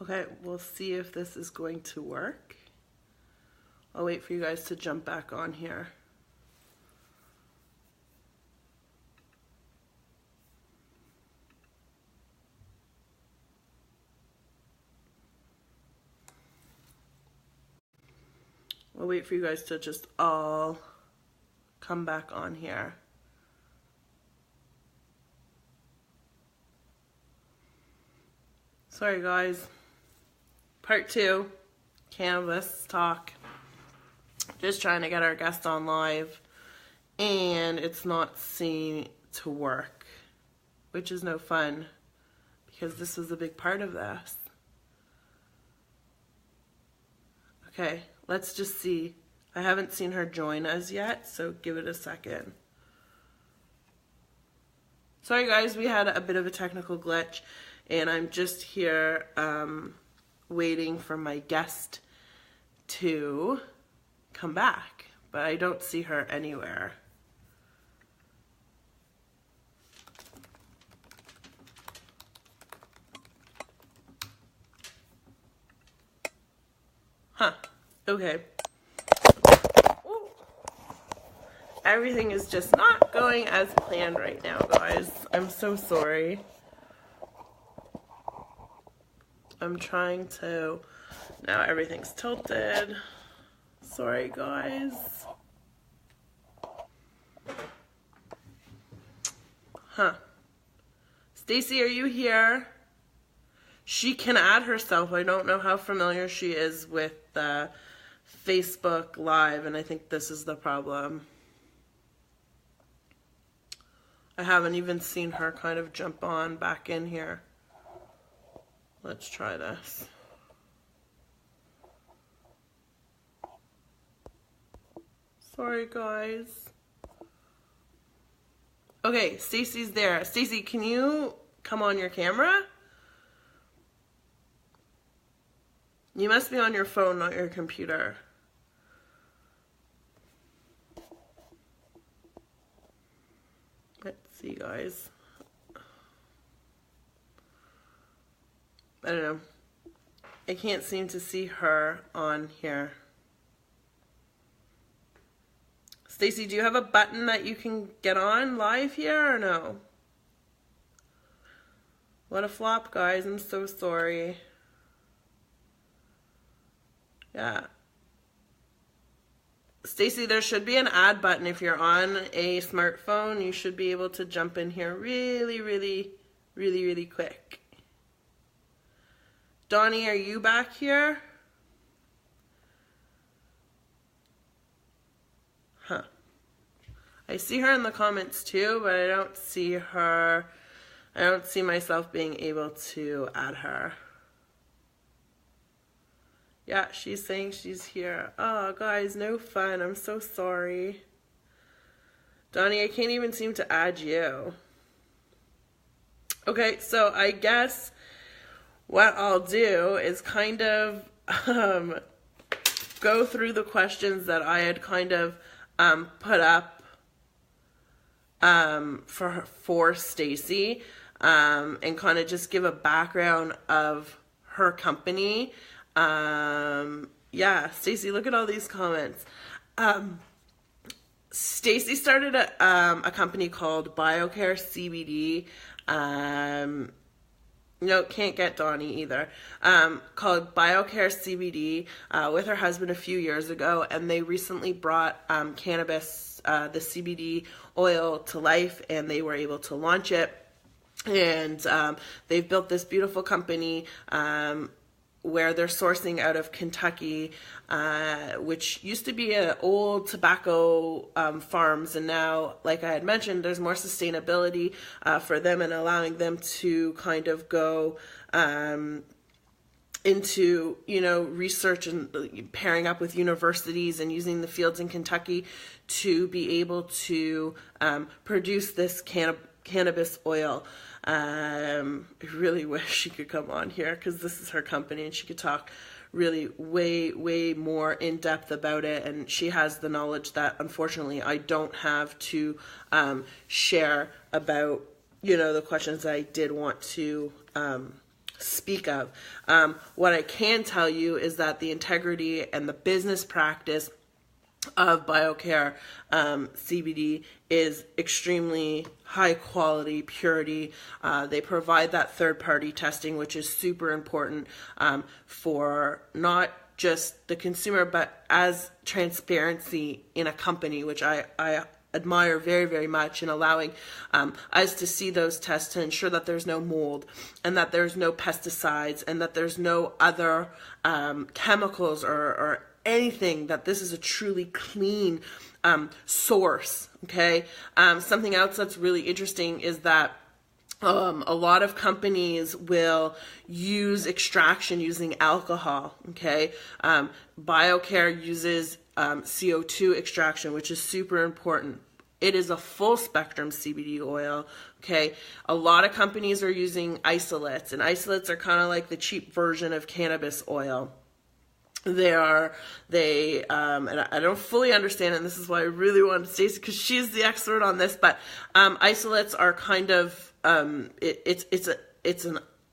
Okay, we'll see if this is going to work. I'll wait for you guys to jump back on here. I'll wait for you guys to just all come back on here. Sorry guys. Part 2, cannabis talk. Just trying to get our guest on live, and it's not seeming to work, which is no fun because this was a big part of this. Okay, let's just see. I haven't seen her join us yet, so give it a second. Sorry guys, we had a bit of a technical glitch, and I'm just here waiting for my guest to come back, but I don't see her anywhere. Huh, okay. Ooh. Everything is just not going as planned right now, guys. I'm so sorry. I'm trying to, now everything's tilted. Sorry, guys. Huh. Stacy, are you here? She can add herself. I don't know how familiar she is with Facebook Live, and I think this is the problem. I haven't even seen her kind of jump on back in here. Let's try this. Sorry, guys. Okay, Stacy's there. Stacy, can you come on your camera? You must be on your phone, not your computer. Let's see, guys. I don't know. I can't seem to see her on here. Stacy, do you have a button that you can get on live here or no? What a flop, guys. I'm so sorry. Yeah. Stacy, there should be an add button. If you're on a smartphone, you should be able to jump in here really quick. Donnie, are you back here? Huh. I see her in the comments too, but I don't see her. I don't see myself being able to add her. Yeah, she's saying she's here. Oh, guys, no fun. I'm so sorry. Donnie, I can't even seem to add you. Okay, so I guess what I'll do is kind of go through the questions that I had kind of put up for Stacy, and kind of just give a background of her company. Yeah, Stacy, look at all these comments. Stacy started a company called BioCare CBD. No, can't get Donnie either. Called BioCare CBD with her husband a few years ago, and they recently brought cannabis, the CBD oil, to life, and they were able to launch it. And they've built this beautiful company where they're sourcing out of Kentucky, which used to be an old tobacco farms, and now, like I had mentioned, there's more sustainability for them and allowing them to kind of go into, you know, research and pairing up with universities and using the fields in Kentucky to be able to produce this cannabis oil. I really wish she could come on here because this is her company and she could talk really way more in depth about it, and she has the knowledge that unfortunately I don't have to share about, you know, the questions I did want to speak of. What I can tell you is that the integrity and the business practice of BioCare CBD is extremely high quality, purity. They provide that third party testing, which is super important for not just the consumer, but as transparency in a company, which I admire very, very much, in allowing us to see those tests to ensure that there's no mold and that there's no pesticides and that there's no other chemicals or anything, that this is a truly clean source. Okay. Something else that's really interesting is that a lot of companies will use extraction using alcohol. Okay. BioCare uses CO2 extraction, which is super important. It is a full spectrum CBD oil. Okay. A lot of companies are using isolates, and isolates are kind of like the cheap version of cannabis oil. And I don't fully understand it, and this is why I really wanted Stacey, because she's the expert on this, but isolates are kind of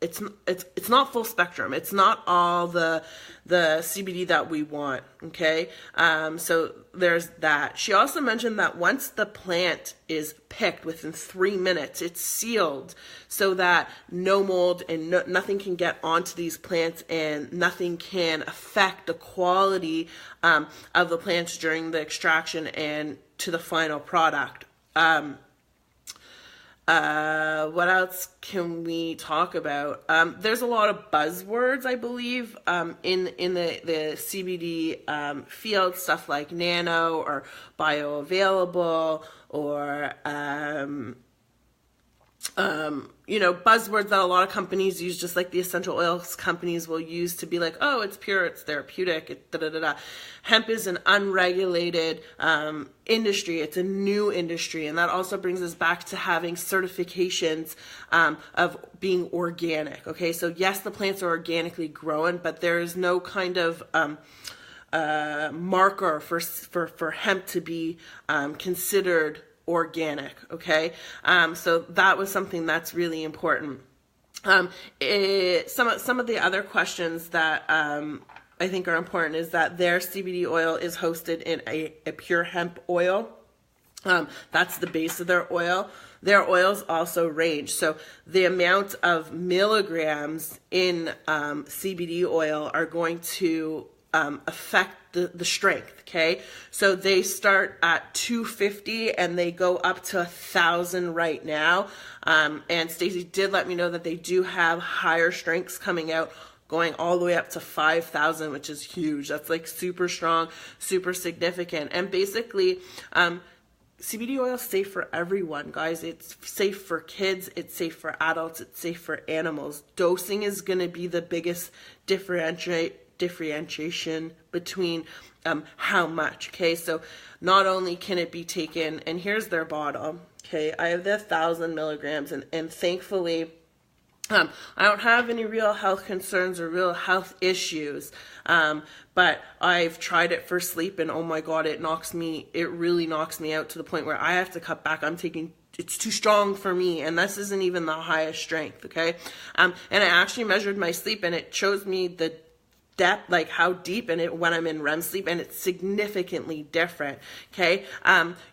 it's not full spectrum. It's not all the CBD that we want. Okay. So there's that. She also mentioned that once the plant is picked, within 3 minutes, it's sealed so that no mold and nothing can get onto these plants, and nothing can affect the quality of the plants during the extraction and to the final product. What else can we talk about? There's a lot of buzzwords, I believe, in the CBD field, stuff like nano or bioavailable, or buzzwords that a lot of companies use, just like the essential oils companies will use to be like, oh, it's pure, it's therapeutic, Hemp is an unregulated industry. It's a new industry, and that also brings us back to having certifications of being organic. Okay, so yes, the plants are organically grown, but there is no kind of marker for hemp to be considered organic. Okay. So that was something that's really important. Some of the other questions that I think are important is that their CBD oil is hosted in a pure hemp oil. That's the base of their oil. Their oils also range. So the amount of milligrams in CBD oil are going to affect the strength. Okay. So they start at 250 and they go up to 1,000 right now. And Stacey did let me know that they do have higher strengths coming out, going all the way up to 5,000, which is huge. That's like super strong, super significant. And basically, CBD oil is safe for everyone, guys. It's safe for kids. It's safe for adults. It's safe for animals. Dosing is going to be the biggest differentiation between how much. Okay, so not only can it be taken, and here's their bottle. Okay, I have the 1,000 milligrams, and thankfully I don't have any real health concerns or real health issues, but I've tried it for sleep, and oh my god, it really knocks me out to the point where I have to cut back. It's too strong for me, and this isn't even the highest strength. Okay, and I actually measured my sleep, and it shows me the depth, like how deep in it when I'm in REM sleep, and it's significantly different. Okay,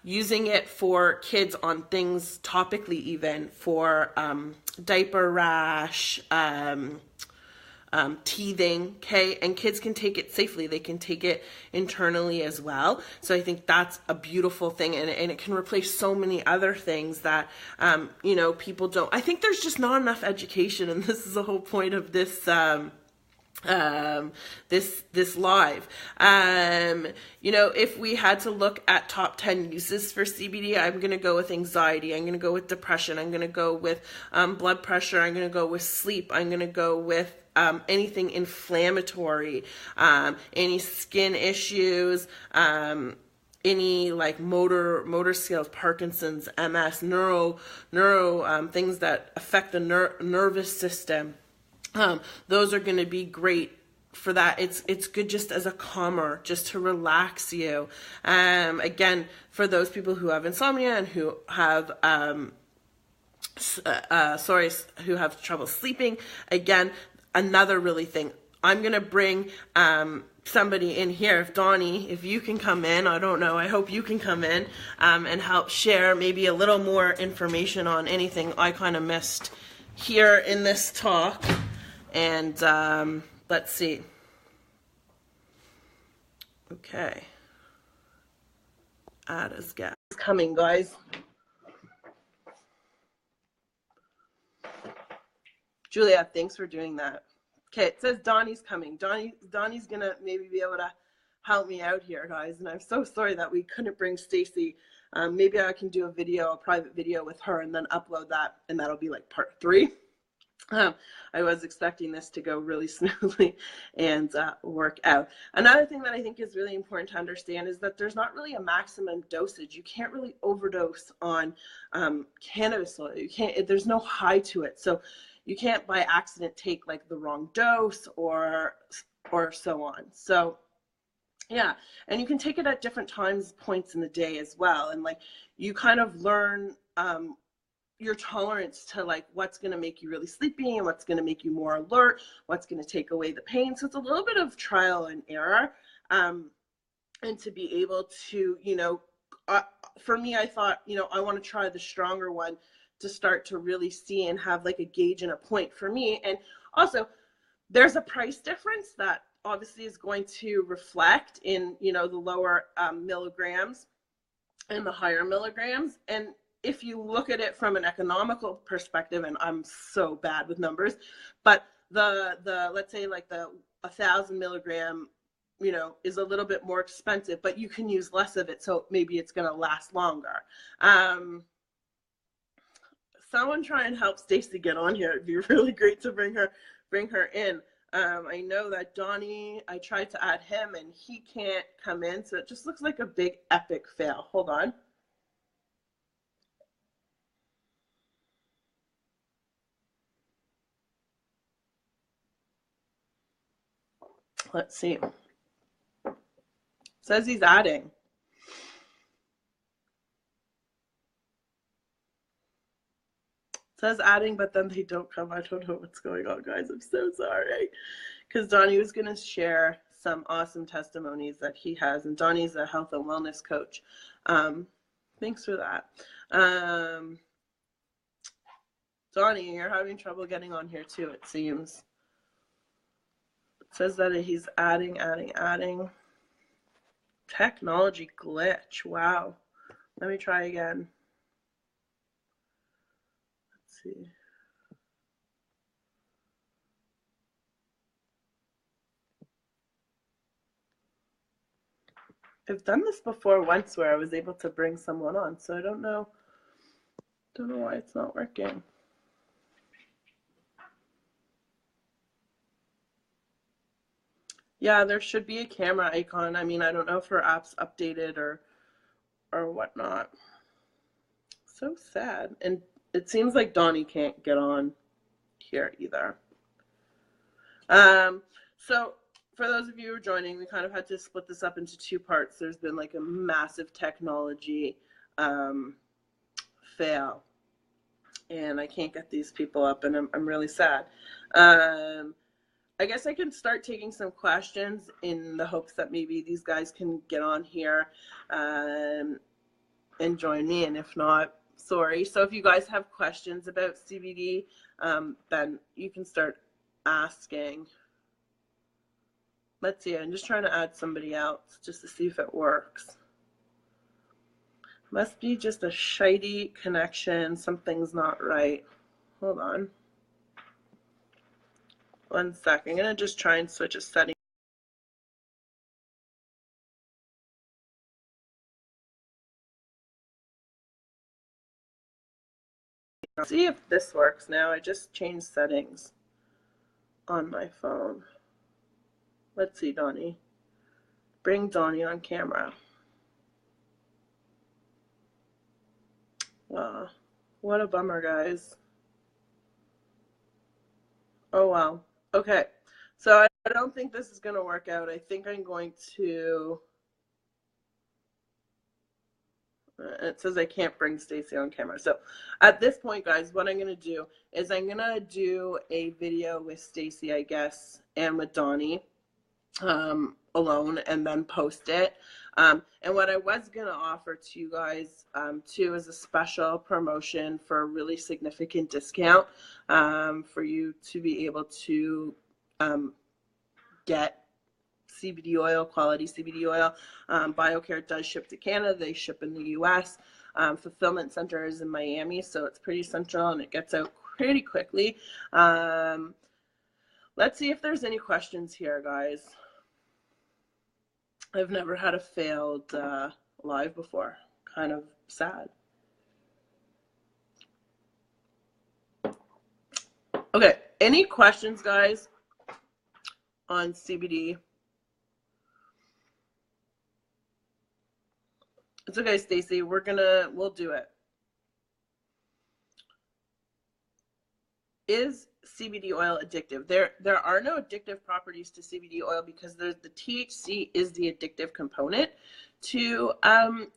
using it for kids on things topically, even for diaper rash, teething. Okay, and kids can take it safely. They can take it internally as well. So I think that's a beautiful thing, and it can replace so many other things that people don't. I think there's just not enough education, and this is the whole point of this this live. If we had to look at top 10 uses for CBD, I'm going to go with anxiety. I'm going to go with depression. I'm going to go with blood pressure. I'm going to go with sleep. I'm going to go with anything inflammatory, any skin issues, any like motor skills, Parkinson's, MS, neuro things that affect the nervous system. Those are going to be great for that. It's good just as a calmer, just to relax you. Again, for those people who have insomnia and who have who have trouble sleeping, again, another really thing. I'm going to bring somebody in here. If Donnie, if you can come in, I don't know, I hope you can come in and help share maybe a little more information on anything I kind of missed here in this talk. And let's see. Okay. Add as guest. It's coming, guys. Julia, thanks for doing that. Okay, it says Donnie's coming. Donnie's gonna maybe be able to help me out here, guys. And I'm so sorry that we couldn't bring Stacy. Maybe I can do a private video with her, and then upload that, and that'll be like part 3. I was expecting this to go really smoothly and work out. Another thing that I think is really important to understand is that there's not really a maximum dosage. You can't really overdose on cannabis oil. You can't. There's no high to it, so you can't by accident take like the wrong dose or so on. So yeah, and you can take it at different points in the day as well, and like you kind of learn your tolerance to like what's going to make you really sleepy and what's going to make you more alert, what's going to take away the pain. So it's a little bit of trial and error, and to be able to, for me, I thought, I want to try the stronger one to start to really see and have like a gauge and a point for me. And also there's a price difference that obviously is going to reflect in, the lower milligrams and the higher milligrams. And if you look at it from an economical perspective, and I'm so bad with numbers, but the let's say like the 1,000 milligram, is a little bit more expensive, but you can use less of it, so maybe it's going to last longer. Someone try and help Stacy get on here. It'd be really great to bring her in. I know that Donnie, I tried to add him and he can't come in, so it just looks like a big epic fail. Hold on. Let's see. It says he's adding. It says adding, but then they don't come. I don't know what's going on, guys. I'm so sorry. Because Donnie was going to share some awesome testimonies that he has. And Donnie's a health and wellness coach. Thanks for that. Donnie, you're having trouble getting on here too, it seems. It says that he's adding. Technology glitch. Wow. Let me try again. Let's see. I've done this before once where I was able to bring someone on, so I don't know why it's not working. Yeah, there should be a camera icon. I mean, I don't know if her app's updated or whatnot. So sad. And it seems like Donnie can't get on here either. So for those of you who are joining, we kind of had to split this up into 2 parts. There's been like a massive technology fail, and I can't get these people up, and I'm really sad. I guess I can start taking some questions in the hopes that maybe these guys can get on here and join me, and if not, sorry. So if you guys have questions about CBD, then you can start asking. Let's see, I'm just trying to add somebody else just to see if it works. Must be just a shitey connection. Something's not right. Hold on. 1 sec. I'm going to just try and switch a setting. Let's see if this works now. I just changed settings on my phone. Let's see, Donnie. Bring Donnie on camera. What a bummer, guys. Oh, wow. Okay. So I don't think this is going to work out. I think I'm going to... It says I can't bring Stacy on camera. So at this point, guys, what I'm going to do is I'm going to do a video with Stacy, I guess, and with Donnie alone, and then post it. And what I was going to offer to you guys, too, is a special promotion for a really significant discount for you to be able to get CBD oil, quality CBD oil. BioCare does ship to Canada. They ship in the U.S. Fulfillment center is in Miami, so it's pretty central and it gets out pretty quickly. Let's see if there's any questions here, guys. I've never had a failed live before. Kind of sad. Okay, any questions, guys, on CBD? It's okay, Stacy. We'll do it. Is CBD oil addictive? There are no addictive properties to CBD oil because the THC is the addictive component to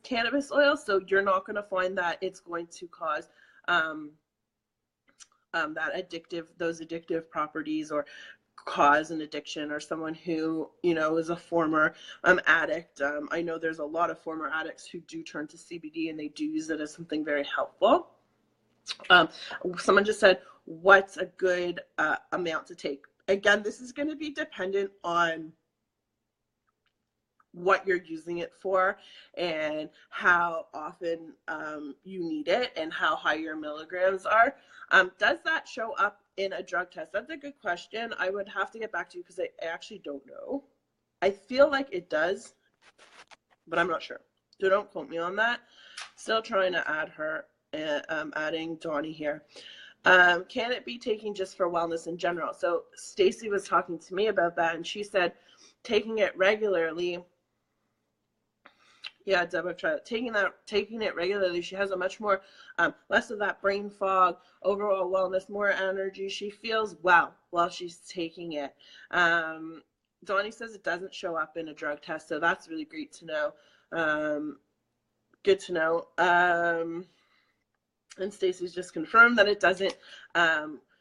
cannabis oil. So you're not going to find that it's going to cause those addictive properties or cause an addiction, or someone who, you know, is a former addict. I know there's a lot of former addicts who do turn to CBD and they do use it as something very helpful. Someone just said, what's a good amount to take? Again, this is going to be dependent on what you're using it for and how often you need it and how high your milligrams are. Does that show up in a drug test? That's a good question. I would have to get back to you because I actually don't know. I feel like it does, but I'm not sure. So don't quote me on that. Still trying to add her, adding Donnie here. Can it be taken just for wellness in general? So Stacy was talking to me about that, and she said taking it regularly. Yeah, Deb, I've tried it. Taking it regularly, she has a much more, less of that brain fog, overall wellness, more energy. She feels well while she's taking it. Donnie says it doesn't show up in a drug test, so that's really great to know. Good to know. And Stacy's just confirmed that it doesn't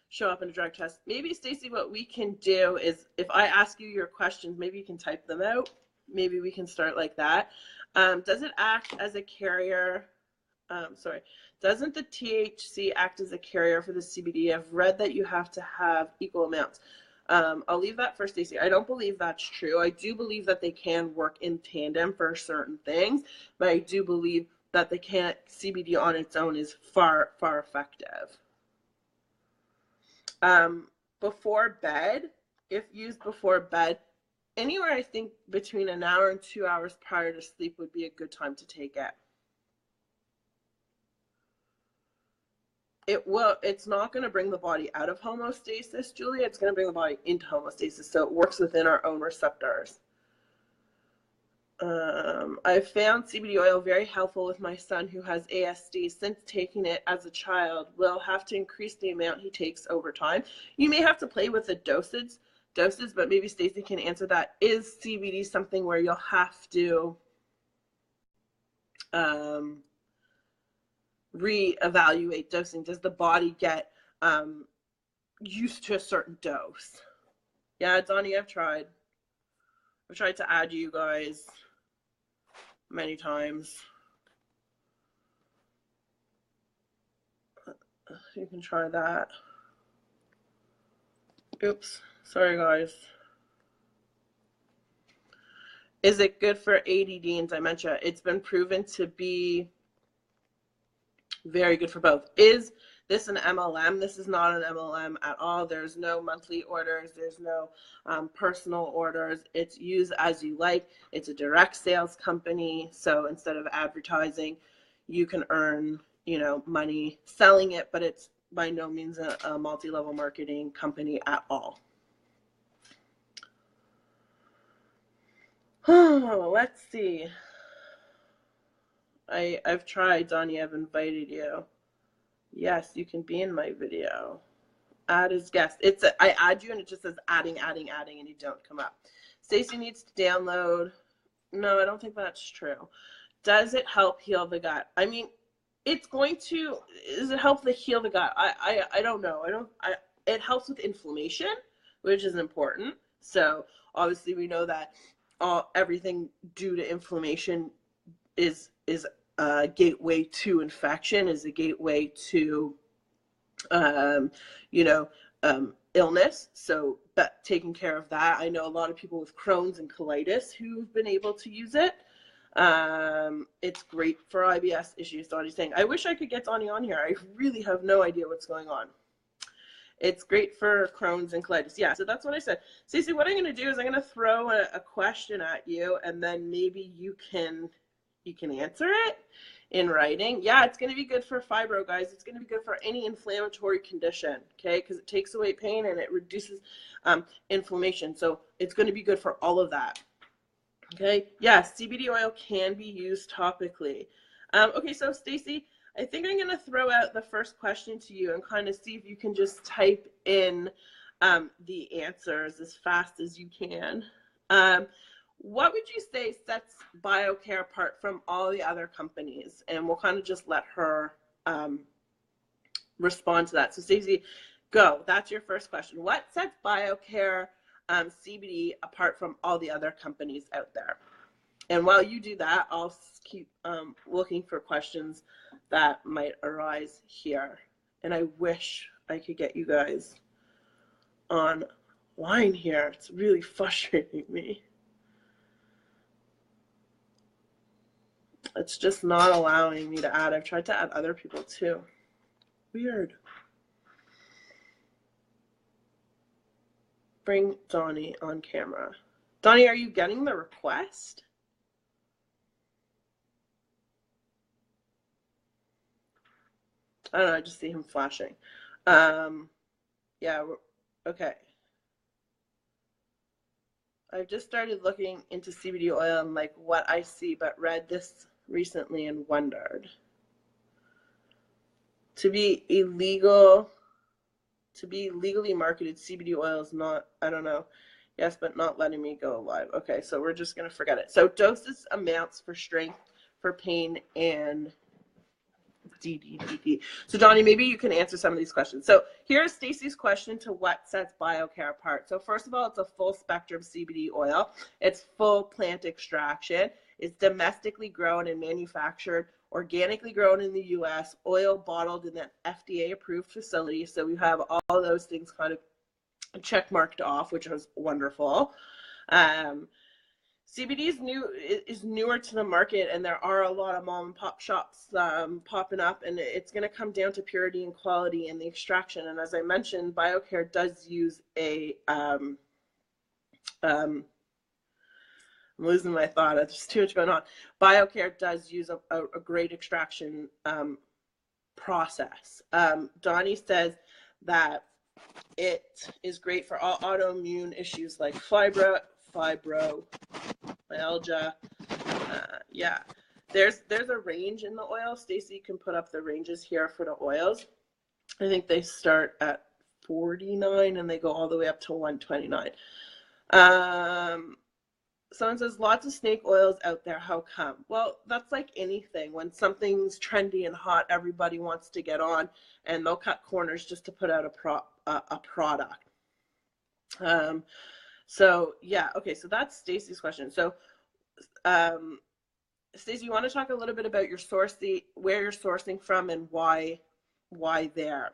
show up in a drug test. Maybe, Stacy, what we can do is if I ask you your questions, maybe you can type them out. Maybe we can start like that. Does it act as a carrier? Doesn't the THC act as a carrier for the CBD? I've read that you have to have equal amounts. I'll leave that for Stacy. I don't believe that's true. I do believe that they can work in tandem for certain things, but I do believe that CBD on its own is far, far effective. Before bed, if used before bed, anywhere I think between an hour and 2 hours prior to sleep would be a good time to take it. It's not going to bring the body out of homeostasis, Julia. It's going to bring the body into homeostasis, so it works within our own receptors. I've found CBD oil very helpful with my son who has ASD. Since taking it as a child, we'll have to increase the amount he takes over time. You may have to play with the doses, but maybe Stacy can answer that. Is CBD something where you'll have to reevaluate dosing? Does the body get used to a certain dose? Yeah, Donnie, I've tried to add you guys many times. You can try that. Oops, sorry guys. Is it good for ADD and dementia? It's been proven to be very good for both. Is this an MLM? This is not an MLM at all. There's no monthly orders. There's no personal orders. It's use as you like. It's a direct sales company. So instead of advertising, you can earn, money selling it, but it's by no means a multi-level marketing company at all. Oh, let's see. I've tried, Donnie. I've invited you. Yes, you can be in my video. Add as guest. I add you and it just says adding, and you don't come up. Stacy needs to download. No, I don't think that's true. Does it help heal the gut? I mean, it's going to. Does it help to heal the gut? I don't know. It helps with inflammation, which is important. So obviously we know that everything due to inflammation is a gateway to infection, is a gateway to um, you know, illness. So, but taking care of that, I know a lot of people with Crohn's and colitis who've been able to use it. It's great for IBS issues. Donnie's saying, I wish I could get Donnie on here. I really have no idea what's going on. It's great for Crohn's and colitis. Yeah, so that's what I said. Stacey, what I'm going to do is I'm going to throw a question at you, and then maybe you can answer it in writing. Yeah, it's going to be good for fibro, guys. It's going to be good for any inflammatory condition, okay, because it takes away pain and it reduces inflammation. So it's going to be good for all of that. Okay, yes, CBD oil can be used topically. Okay, so Stacey, I think I'm going to throw out the first question to you and kind of see if you can just type in the answers as fast as you can. What would you say sets BioCare apart from all the other companies? And we'll kind of just let her respond to that. So Stacey, go. That's your first question. What sets BioCare CBD apart from all the other companies out there? And while you do that, I'll keep looking for questions that might arise here. And I wish I could get you guys online here. It's really frustrating me. It's just not allowing me to add. I've tried to add other people too. Weird. Bring Donnie on camera. Donnie, are you getting the request? I don't know, I just see him flashing. Yeah, okay. I've just started looking into CBD oil and like what I see, but read this recently and wondered. To be legally marketed CBD oil is not, I don't know. Yes, but not letting me go live. Okay, so we're just going to forget it. So doses, amounts for strength, for pain, and DDDD. So Donnie, maybe you can answer some of these questions. So here's Stacey's question to what sets BioCare apart. So first of all, it's a full spectrum CBD oil. It's full plant extraction. It's domestically grown and manufactured, organically grown in the U.S., oil bottled in an FDA-approved facility. So we have all those things kind of check marked off, which was wonderful. CBD is newer to the market, and there are a lot of mom and pop shops popping up, and it's going to come down to purity and quality and the extraction. And as I mentioned, BioCare does use a I'm losing my thought. There's too much going on. BioCare does use a great extraction process. Donnie says that it is great for all autoimmune issues like fibromyalgia. Yeah, there's a range in the oil. Stacey can put up the ranges here for the oils. I think they start at 49 and they go all the way up to 129. Someone says lots of snake oils out there. How come? Well, that's like anything. When something's trendy and hot, everybody wants to get on, and they'll cut corners just to put out a product. So yeah, okay. So that's Stacey's question. So, Stacey, you want to talk a little bit about your where you're sourcing from, and why there?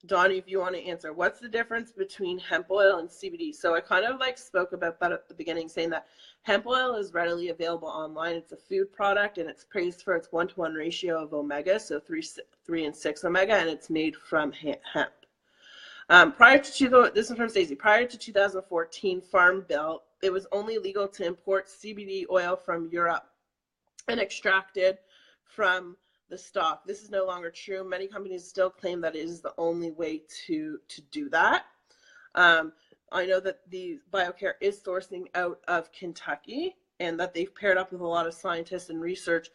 Donnie, if you want to answer, what's the difference between hemp oil and CBD? So I kind of like spoke about that at the beginning, saying that hemp oil is readily available online. It's a food product, and it's praised for its 1-to-1 ratio of omega, so 3 and 6 omega, and it's made from hemp. This is from Stacey. Prior to 2014 Farm Bill, it was only legal to import CBD oil from Europe and extracted from the stock. This is no longer true. Many companies still claim that it is the only way to do that. I know that the BioCare is sourcing out of Kentucky, and that they've paired up with a lot of scientists and researchers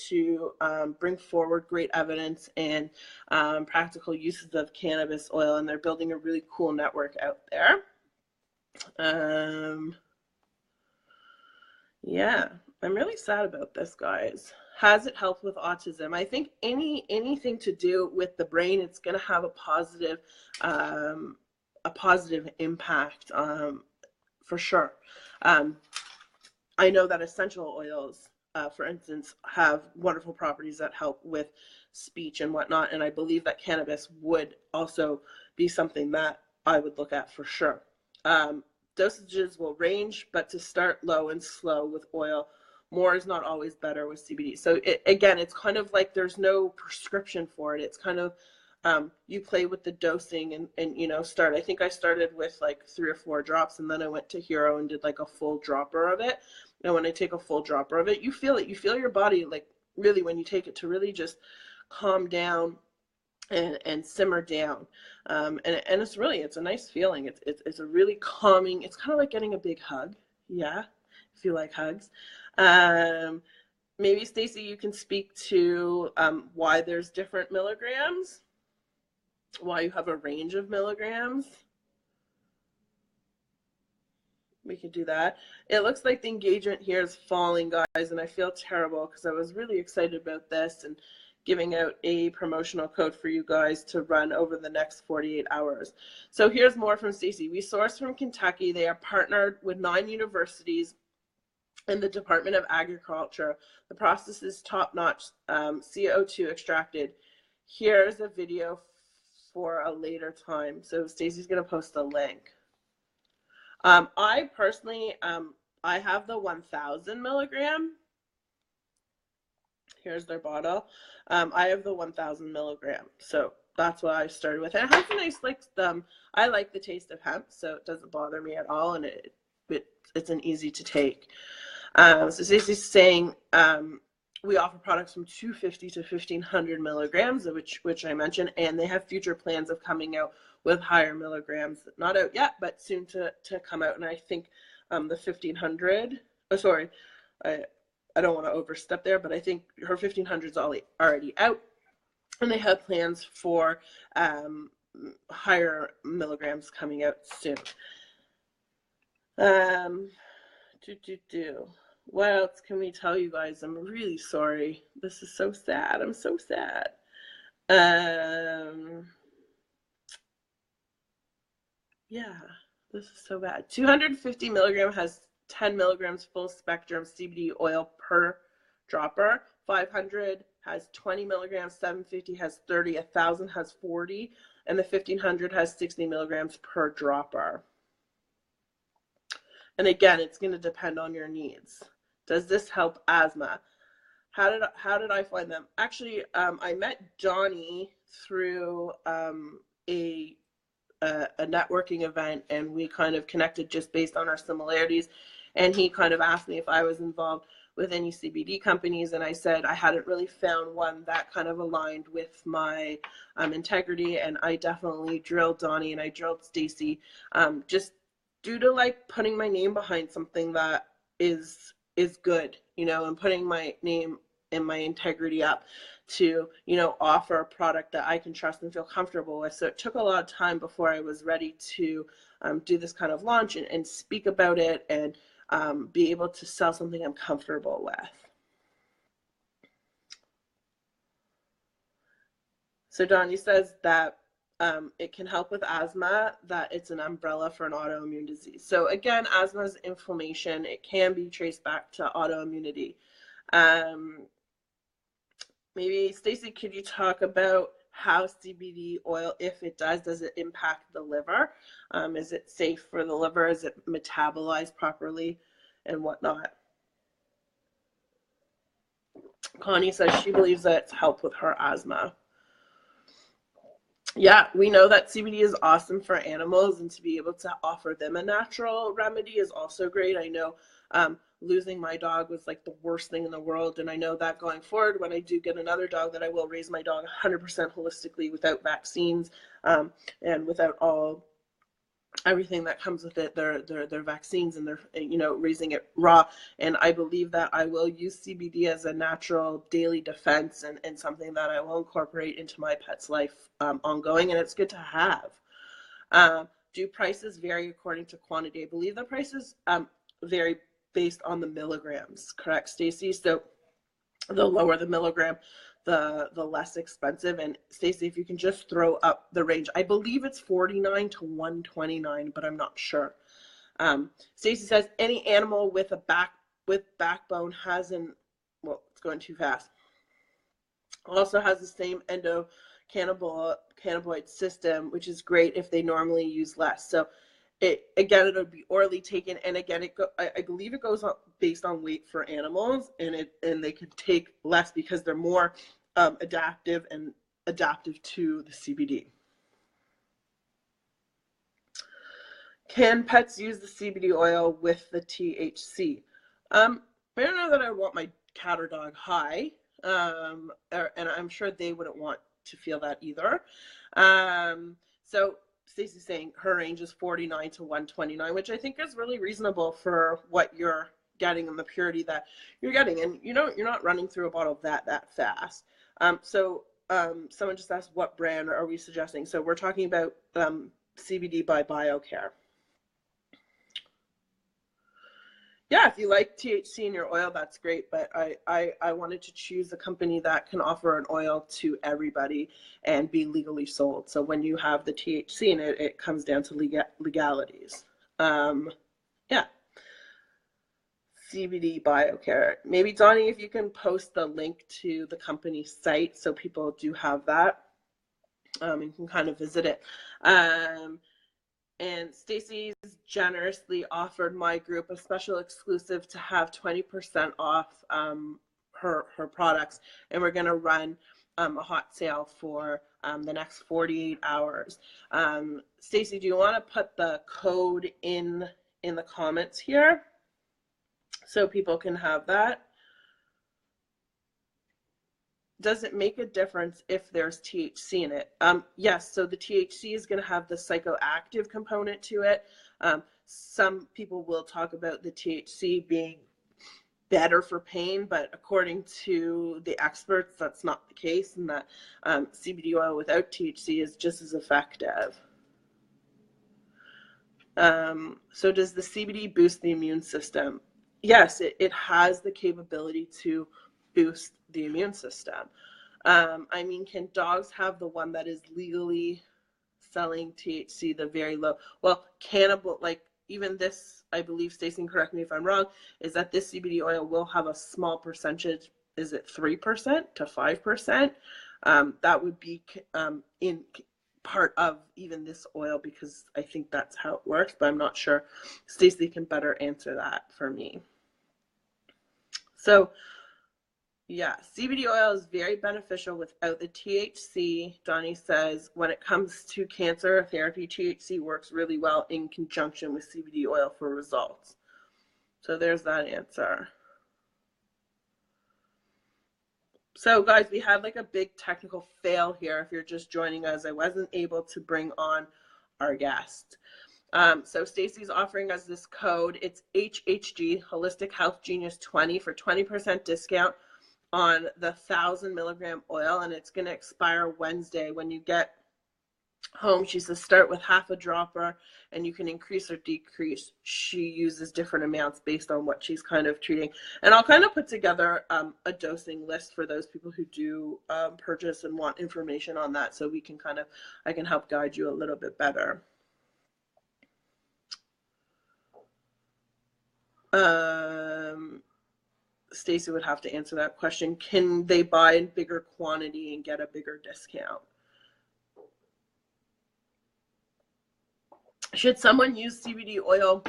to bring forward great evidence and practical uses of cannabis oil, and they're building a really cool network out there. Yeah, I'm really sad about this, guys. Has it helped with autism? I think anything to do with the brain, it's going to have um, a positive impact, for sure. Um, I know that essential oils, for instance, have wonderful properties that help with speech and whatnot, and I believe that cannabis would also be something that I would look at for sure. Um, Dosages will range, but to start low and slow with oil, more is not always better with CBD. So again, it's kind of like there's no prescription for it. It's kind of you play with the dosing and start. I think I started with like 3 or 4 drops, and then I went to Hero and did like a full dropper of it. And when I take a full dropper of it, you feel it. You feel your body, like, really, when you take it, to really just calm down and simmer down. And it's a nice feeling. It's a really calming. It's kind of like getting a big hug. Yeah, if you like hugs. Um, Maybe Stacey, you can speak to why there's different milligrams, why you have a range of milligrams. We could do that. It looks like the engagement here is falling, guys, and I feel terrible because I was really excited about this and giving out a promotional code for you guys to run over the next 48 hours. So here's more from Stacey. We source from Kentucky. They are partnered with 9 universities and the Department of Agriculture. The process is top-notch, CO2 extracted. Here's a video for a later time. So Stacey's going to post a link. I personally, I have the 1000 milligram. Here's their bottle. I have the 1000 milligram. So that's what I started with. It has a nice, like, I like the taste of hemp, so it doesn't bother me at all, and it's an easy to take. So Stacey's saying we offer products from 250 to 1500 milligrams, which I mentioned, and they have future plans of coming out with higher milligrams. Not out yet, but soon to come out. And I think the 1500, oh, sorry, I don't want to overstep there, but I think her 1500 is already out. And they have plans for higher milligrams coming out soon. What else can we tell you guys? I'm really sorry. This is so sad. I'm so sad. Yeah, this is so bad. 250 milligram has 10 milligrams full spectrum CBD oil per dropper. 500 has 20 milligrams, 750 has 30, 1000 has 40, and the 1500 has 60 milligrams per dropper. And again, it's going to depend on your needs. Does this help asthma? How did I find them? Actually, I met Johnny through a networking event, and we kind of connected just based on our similarities. And he kind of asked me if I was involved with any CBD companies, and I said I hadn't really found one that kind of aligned with my integrity. And I definitely drilled Donnie and I drilled Stacey, just due to like putting my name behind something that is good, and putting my name and my integrity up to, offer a product that I can trust and feel comfortable with. So it took a lot of time before I was ready to do this kind of launch and speak about it and be able to sell something I'm comfortable with. So Donnie says that it can help with asthma, that it's an umbrella for an autoimmune disease. So again, asthma is inflammation. It can be traced back to autoimmunity. Maybe Stacey, could you talk about how CBD oil, if it does it impact the liver? Is it safe for the liver? Is it metabolized properly and whatnot? Connie says she believes that it's helped with her asthma. Yeah, we know that CBD is awesome for animals, and to be able to offer them a natural remedy is also great. I know losing my dog was like the worst thing in the world, and I know that going forward, when I do get another dog, that I will raise my dog 100% holistically without vaccines and without everything that comes with it, their vaccines, and their raising it raw. And I believe that I will use CBD as a natural daily defense and something that I will incorporate into my pet's life ongoing, and it's good to have. Do prices vary according to quantity? I believe the prices vary based on the milligrams, correct, Stacy? So the lower the milligram, the less expensive. And Stacey, if you can just throw up the range, I believe it's 49 to 129, but I'm not sure. Stacey says any animal with backbone has well, it's going too fast. Also has the same endocannabinoid system, which is great if they normally use less. So it would be orally taken, and again, I believe it goes up based on weight for animals, and they can take less because they're more adaptive to the CBD. Can pets use the CBD oil with the THC? I don't know that I want my cat or dog high, and I'm sure they wouldn't want to feel that either. So Stacey's saying her range is 49 to 129, which I think is really reasonable for what you're getting and the purity that you're getting. And you're not running through a bottle that fast. Someone just asked, what brand are we suggesting? So we're talking about CBD by BioCare. Yeah, if you like THC in your oil, that's great. But I wanted to choose a company that can offer an oil to everybody and be legally sold. So when you have the THC in it, it comes down to legalities. Yeah. CBD BioCare. Maybe, Donnie, if you can post the link to the company's site so people do have that and can kind of visit it. And Stacey's generously offered my group a special exclusive to have 20% off her products. And we're going to run a hot sale for the next 48 hours. Stacey, do you want to put the code in the comments here so people can have that? Does it make a difference if there's THC in it? Yes, so the THC is going to have the psychoactive component to it. Some people will talk about the THC being better for pain, but according to the experts, that's not the case, and that CBD oil without THC is just as effective. So does the CBD boost the immune system? Yes, it has the capability to boost the immune system. I mean, can dogs have the one that is legally selling THC, the very low? Well, like even this, I believe, Stacey, correct me if I'm wrong, is that this CBD oil will have a small percentage. Is it 3% to 5%? That would be in part of even this oil, because I think that's how it works, but I'm not sure. Stacey can better answer that for me. So yeah, CBD oil is very beneficial without the THC. Donnie says when it comes to cancer therapy, THC works really well in conjunction with CBD oil for results. So there's that answer. So guys, we had like a big technical fail here. If you're just joining us, I wasn't able to bring on our guest. So Stacey's offering us this code. It's HHG, Holistic Health Genius 20, for 20% discount on the 1,000 milligram oil, and it's going to expire Wednesday. When you get home, she says start with half a dropper, and you can increase or decrease. She uses different amounts based on what she's kind of treating. And I'll kind of put together a dosing list for those people who do purchase and want information on that, so we can I can help guide you a little bit better. Stacey would have to answer that question. Can they buy in bigger quantity and get a bigger discount? Should someone use CBD oil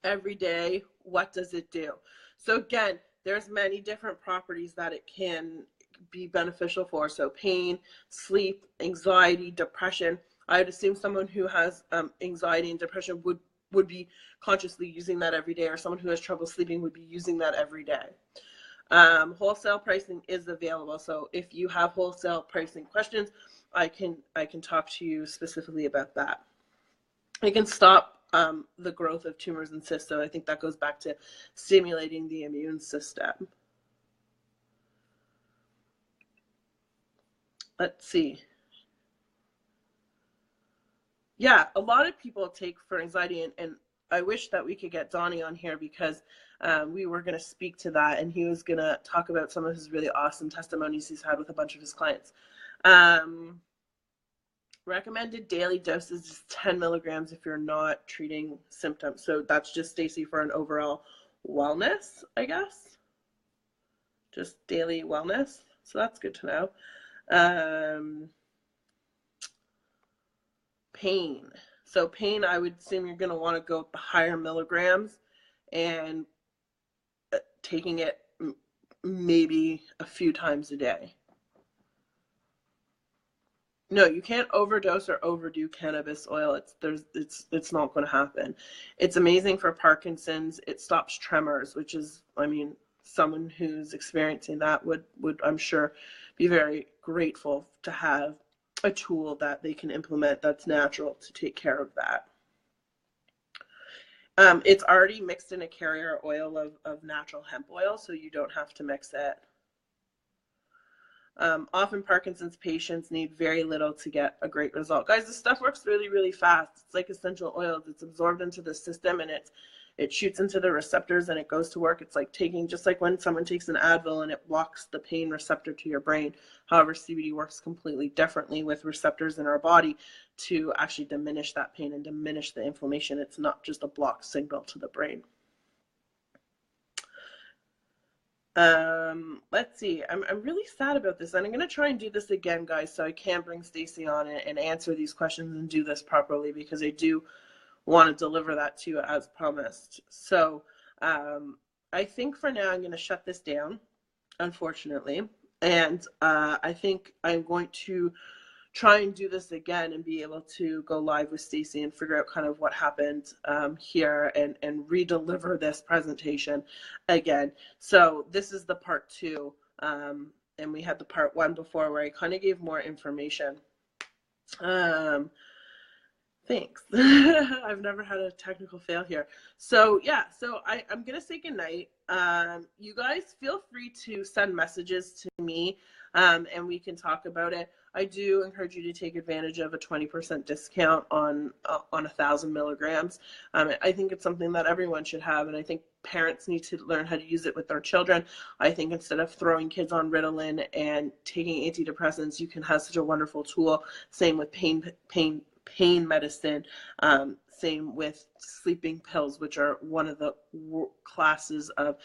every day? What does it do? So again, there's many different properties that it can be beneficial for. So pain, sleep, anxiety, depression. I would assume someone who has anxiety and depression would be consciously using that every day, or someone who has trouble sleeping would be using that every day. Wholesale pricing is available. So if you have wholesale pricing questions, I can talk to you specifically about that. It can stop the growth of tumors and cysts. So I think that goes back to stimulating the immune system. Let's see. Yeah, a lot of people take for anxiety, and wish that we could get Donnie on here, because we were going to speak to that, and he was going to talk about some of his really awesome testimonies he's had with a bunch of his clients. Recommended daily doses is 10 milligrams if you're not treating symptoms. So that's just, Stacy, for an overall wellness, I guess. Just daily wellness. So that's good to know. Pain. So pain, I would assume you're going to want to go up the higher milligrams and taking it maybe a few times a day. No, you can't overdose or overdo cannabis oil. It's not going to happen. It's amazing for Parkinson's. It stops tremors, which is, I mean, someone who's experiencing that would I'm sure be very grateful to have a tool that they can implement that's natural to take care of that. It's already mixed in a carrier oil of natural hemp oil, so you don't have to mix it. Often Parkinson's patients need very little to get a great result. Guys, this stuff works really, really fast. It's like essential oils. It's absorbed into the system, and it shoots into the receptors and it goes to work. It's like taking, just like when someone takes an Advil and it blocks the pain receptor to your brain. However, CBD works completely differently with receptors in our body to actually diminish that pain and diminish the inflammation. It's not just a blocked signal to the brain. Let's see. I'm really sad about this, and I'm going to try and do this again, guys, so I can bring Stacy on and answer these questions and do this properly, because I do want to deliver that to you as promised. So I think for now I'm going to shut this down, unfortunately, and I think I'm going to try and do this again and be able to go live with Stacy and figure out kind of what happened here and re-deliver this presentation again. So this is the part 2, and we had the part 1 before where I kind of gave more information. Thanks. I've never had a technical fail here. So yeah, so I'm gonna say goodnight. You guys feel free to send messages to me, and we can talk about it. I do encourage you to take advantage of a 20% discount on 1,000 milligrams. I think it's something that everyone should have, and I think parents need to learn how to use it with their children. I think instead of throwing kids on Ritalin and taking antidepressants, you can have such a wonderful tool. Same with pain medicine. Same with sleeping pills, which are one of the classes of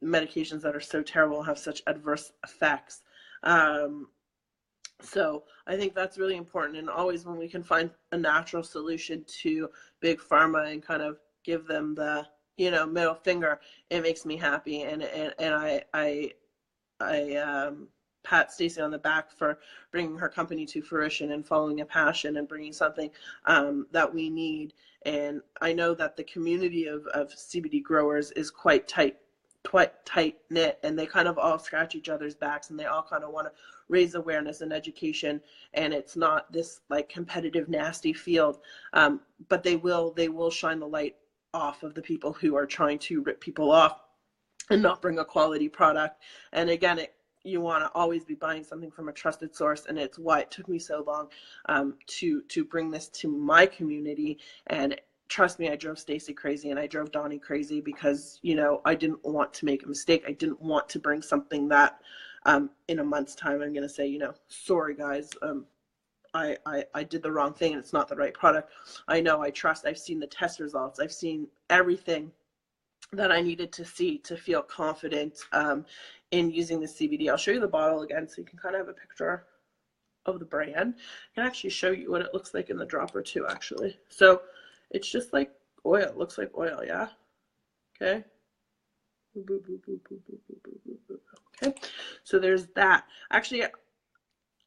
medications that are so terrible and have such adverse effects. So I think that's really important, and always when we can find a natural solution to big pharma and kind of give them the, you know, middle finger, it makes me happy, and I pat Stacy on the back for bringing her company to fruition and following a passion and bringing something that we need. And I know that the community of CBD growers is quite tight knit, and they kind of all scratch each other's backs, and they all kind of want to raise awareness and education, and it's not this like competitive nasty field, but they will shine the light off of the people who are trying to rip people off and not bring a quality product. And again, you want to always be buying something from a trusted source, and it's why it took me so long to bring this to my community. And trust me, I drove Stacy crazy, and I drove Donnie crazy, because, you know, I didn't want to make a mistake. I didn't want to bring something that in a month's time I'm going to say, you know, sorry guys, I did the wrong thing and it's not the right product. I know, I trust, I've seen the test results, I've seen everything that I needed to see to feel confident in using the CBD. I'll show you the bottle again so you can kind of have a picture of the brand. I can actually show you what it looks like in the dropper too, actually. So it's just like oil. It looks like oil, yeah? Okay. Okay, so there's that. Actually,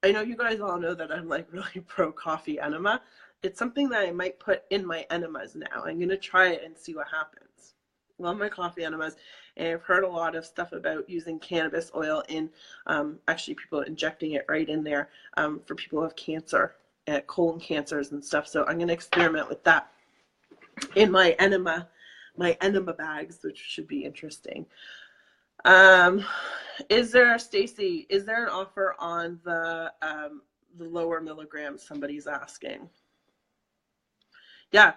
I know you guys all know that I'm like really pro coffee enema. It's something that I might put in my enemas now. I'm going to try it and see what happens. Love my coffee enemas, and I've heard a lot of stuff about using cannabis oil in actually people injecting it right in there for people who have cancer, colon cancers and stuff. So I'm going to experiment with that in my enema bags, which should be interesting. Is there, Stacy, is there an offer on the lower milligrams? Somebody's asking. Yeah,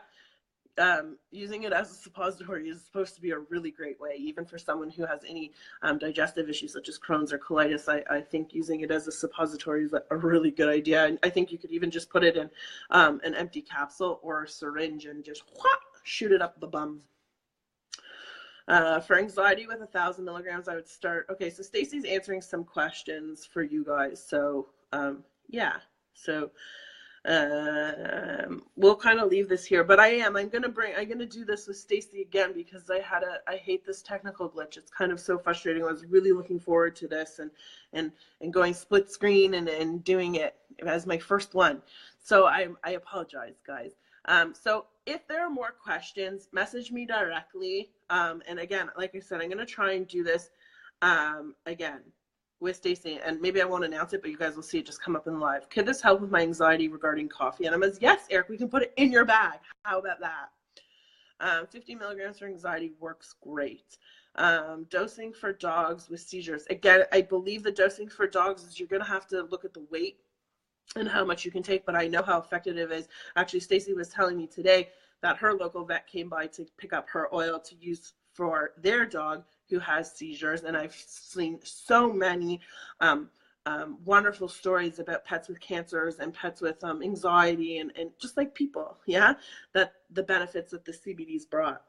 using it as a suppository is supposed to be a really great way, even for someone who has any digestive issues such as Crohn's or colitis. I think using it as a suppository is a really good idea. And I think you could even just put it in an empty capsule or a syringe and just shoot it up the bum. For anxiety with 1,000 milligrams, I would start. Okay, so Stacy's answering some questions for you guys. So yeah, so we'll kind of leave this here, but I'm gonna do this with Stacy again because I hate this technical glitch. It's kind of so frustrating. I was really looking forward to this and going split screen and doing it as my first one. So I apologize, guys. So if there are more questions, message me directly. And again, like I said, I'm gonna try and do this again with Stacy, and maybe I won't announce it, but you guys will see it just come up in live. Could this help with my anxiety regarding coffee enemas? Yes, Eric, we can put it in your bag. How about that? 50 milligrams for anxiety works great. Dosing for dogs with seizures. Again, I believe the dosing for dogs is you're going to have to look at the weight and how much you can take, but I know how effective it is. Actually, Stacy was telling me today that her local vet came by to pick up her oil to use for their dog who has seizures, and I've seen so many wonderful stories about pets with cancers and pets with anxiety and just like people, yeah, that the benefits that the CBD's brought.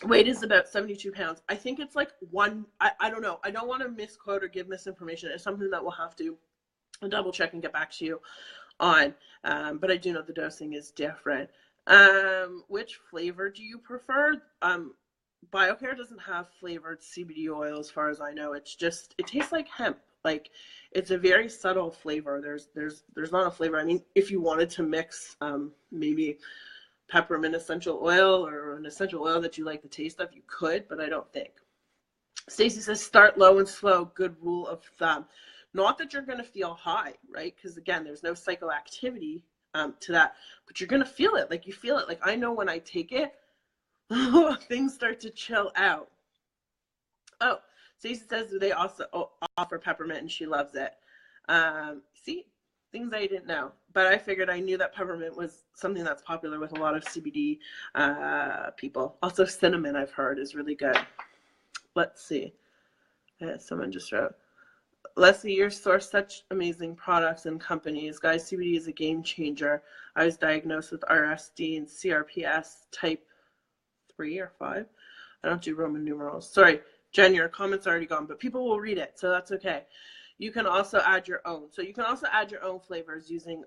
Weight is about 72 pounds. I think it's like I don't know. I don't want to misquote or give misinformation. It's something that we'll have to double check and get back to you on. But I do know the dosing is different. Which flavor do you prefer? BioCare doesn't have flavored CBD oil as far as I know. It tastes like hemp. Like it's a very subtle flavor. There's not a flavor. I mean, if you wanted to mix maybe peppermint essential oil or an essential oil that you like the taste of, you could, but I don't think. Stacy says start low and slow. Good rule of thumb. Not that you're going to feel high, right? Because again, there's no psychoactivity to that, but you're going to feel it. Like you feel it. Like I know when I take it, things start to chill out. Oh, Stacey says they also offer peppermint and she loves it. See, things I didn't know, but I figured I knew that peppermint was something that's popular with a lot of CBD people. Also cinnamon I've heard is really good. Let's see. Someone just wrote, Leslie, you source such amazing products and companies. Guys, CBD is a game changer. I was diagnosed with RSD and CRPS type 3 or 5. I don't do Roman numerals. Sorry, Jen, your comment's already gone, but people will read it, so that's okay. You can also add your own. So you can also add your own flavors using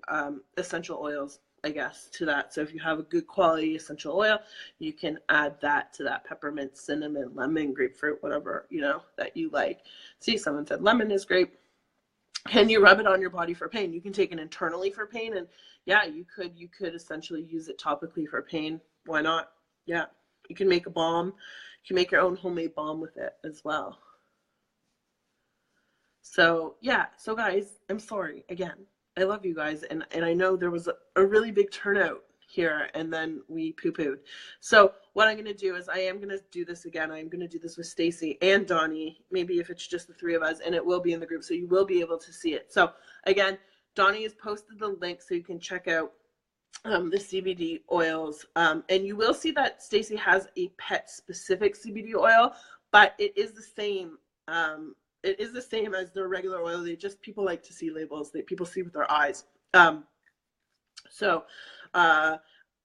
essential oils, I guess, to that. So if you have a good quality essential oil, you can add that to that peppermint, cinnamon, lemon, grapefruit, whatever, that you like. See, someone said lemon is great. Can you rub it on your body for pain? You can take it internally for pain, and yeah, you could essentially use it topically for pain. Why not? Yeah, you can make a balm. You can make your own homemade balm with it as well. So yeah, so guys, I'm sorry again. I love you guys, and I know there was a really big turnout here, and then we poo-pooed. So what I'm going to do is I am going to do this again. I'm going to do this with Stacy and Donnie, maybe if it's just the three of us, and it will be in the group, so you will be able to see it. So again, Donnie has posted the link so you can check out the CBD oils, and you will see that Stacy has a pet-specific CBD oil, but it is the same. It is the same as their regular oil. People like to see labels. People see with their eyes.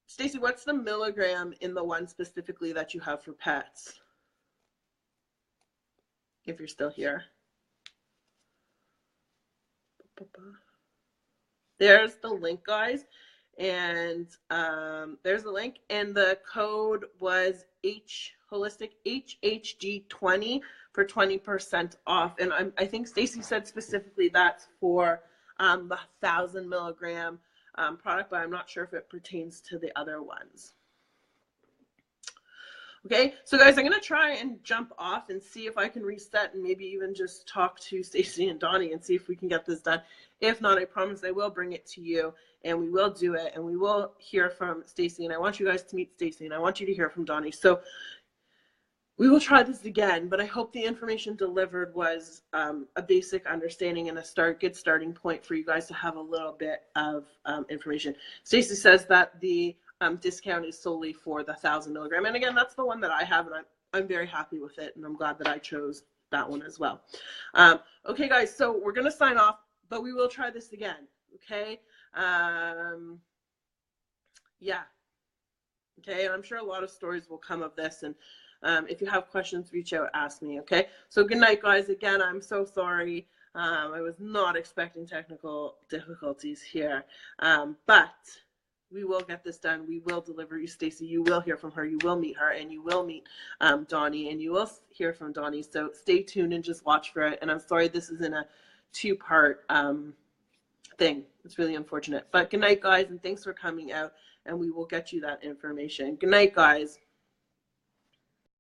Stacy, what's the milligram in the one specifically that you have for pets? If you're still here. There's the link, guys. And there's the link. And the code was holistic HHG20 for 20% off. And I think Stacy said specifically that's for the 1,000 milligram product, but I'm not sure if it pertains to the other ones. Okay, so guys, I'm going to try and jump off and see if I can reset and maybe even just talk to Stacy and Donnie and see if we can get this done. If not, I promise I will bring it to you and we will do it and we will hear from Stacy. And I want you guys to meet Stacy and I want you to hear from Donnie. So We will try this again, but I hope the information delivered was a basic understanding and a good starting point for you guys to have a little bit of information. Stacy says that the discount is solely for the 1,000 milligram, and again, that's the one that I have, and I'm very happy with it, and I'm glad that I chose that one as well. Okay, guys, so we're gonna sign off, but we will try this again. Okay. Yeah. Okay, and I'm sure a lot of stories will come of this, and if you have questions, reach out, ask me, okay? So good night, guys. Again, I'm so sorry. I was not expecting technical difficulties here, but we will get this done. We will deliver you, Stacy. You will hear from her. You will meet her, and you will meet Donnie, and you will hear from Donnie. So stay tuned and just watch for it. And I'm sorry this is in a two-part thing. It's really unfortunate. But good night, guys, and thanks for coming out, and we will get you that information. Good night, guys.